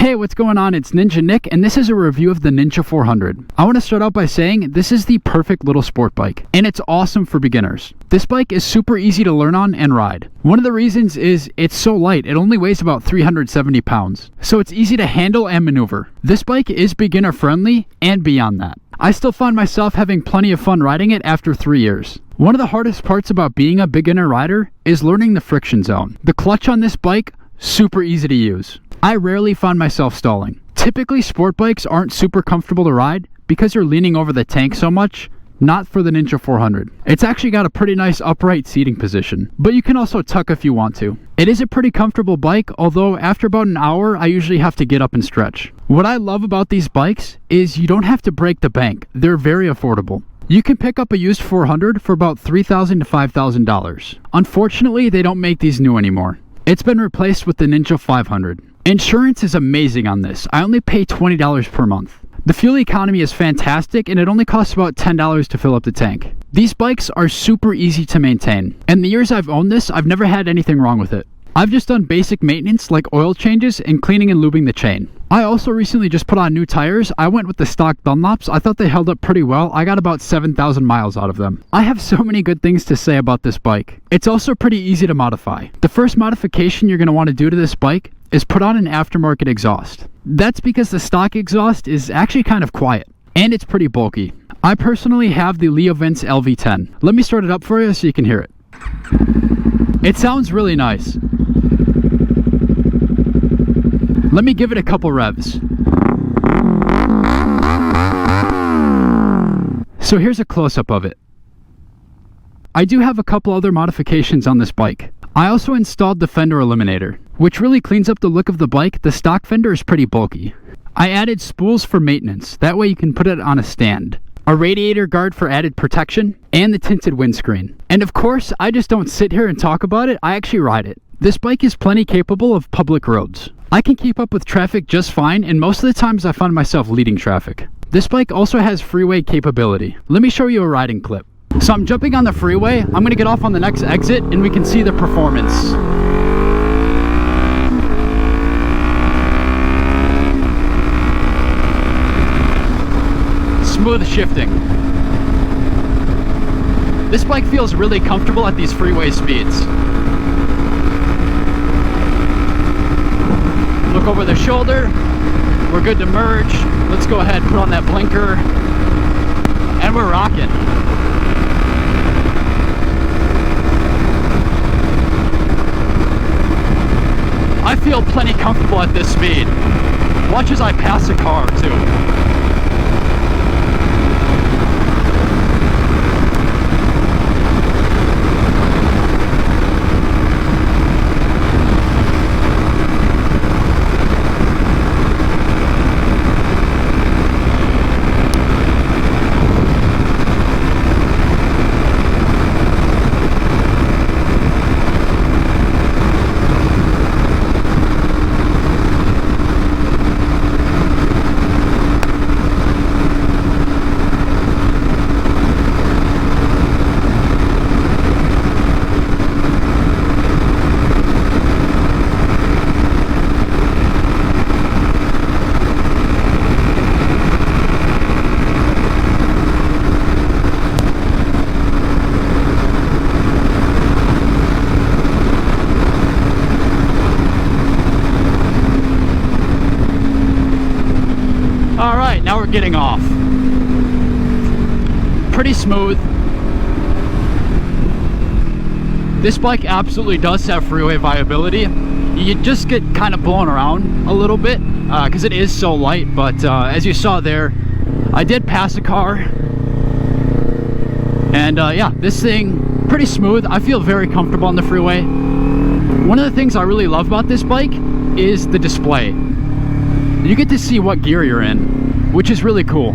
Hey, what's going on? It's Ninja Nick, and this is a review of the Ninja 400. I want to start out by saying this is the perfect little sport bike, and it's awesome for beginners. This bike is super easy to learn on and ride. One of the reasons is it's so light, it only weighs about 370 pounds, so it's easy to handle and maneuver. This bike is beginner friendly and beyond that. I still find myself having plenty of fun riding it after 3 years. One of the hardest parts about being a beginner rider is learning the friction zone. The clutch on this bike, super easy to use. I rarely find myself stalling. Typically, sport bikes aren't super comfortable to ride because you're leaning over the tank so much. Not for the Ninja 400. It's actually got a pretty nice upright seating position, but you can also tuck if you want to. It is a pretty comfortable bike, although after about an hour, I usually have to get up and stretch. What I love about these bikes is you don't have to break the bank. They're very affordable. You can pick up a used 400 for about $3,000 to $5,000. Unfortunately, they don't make these new anymore. It's been replaced with the Ninja 500. Insurance is amazing on this. I only pay $20 per month. The fuel economy is fantastic, and it only costs about $10 to fill up the tank. These bikes are super easy to maintain. In the years I've owned this, I've never had anything wrong with it. I've just done basic maintenance like oil changes and cleaning and lubing the chain. I also recently just put on new tires. I went with the stock Dunlops. I thought they held up pretty well. I got about 7,000 miles out of them. I have so many good things to say about this bike. It's also pretty easy to modify. The first modification you're going to want to do to this bike is put on an aftermarket exhaust. That's because the stock exhaust is actually kind of quiet, and it's pretty bulky. I personally have the Leovent's LV10. Let me start it up for you so you can hear it. It sounds really nice. Let me give it a couple revs. So here's a close-up of it. I do have a couple other modifications on this bike. I also installed the fender eliminator, which really cleans up the look of the bike. The stock fender is pretty bulky. I added spools for maintenance, that way you can put it on a stand. A radiator guard for added protection, and the tinted windscreen. And of course, I just don't sit here and talk about it, I actually ride it. This bike is plenty capable of public roads. I can keep up with traffic just fine, and most of the times I find myself leading traffic. This bike also has freeway capability. Let me show you a riding clip. So I'm jumping on the freeway. I'm going to get off on the next exit and we can see the performance. Smooth shifting. This bike feels really comfortable at these freeway speeds. Look over the shoulder. We're good to merge. Let's go ahead and put on that blinker. And we're rocking. I feel plenty comfortable at this speed. Watch as I pass a car too. Alright, now we're getting off. Pretty smooth. This bike absolutely does have freeway viability. You just get kind of blown around a little bit because it is so light, but as you saw there, I did pass a car. And yeah, this thing, pretty smooth. I feel very comfortable on the freeway. One of the things I really love about this bike is the display. You get to see what gear you're in, which is really cool.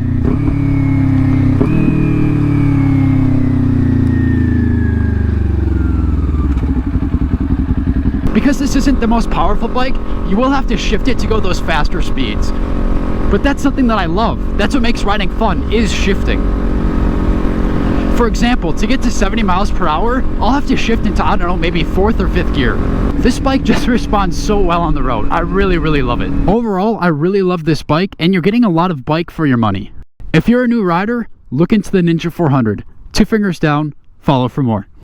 Because this isn't the most powerful bike, you will have to shift it to go those faster speeds. But that's something that I love. That's what makes riding fun, is shifting. For example, to get to 70 miles per hour, I'll have to shift into, I don't know, maybe 4th or 5th gear. This bike just responds so well on the road. I really love it. Overall, I really love this bike, and you're getting a lot of bike for your money. If you're a new rider, look into the Ninja 400. 2 fingers down, follow for more.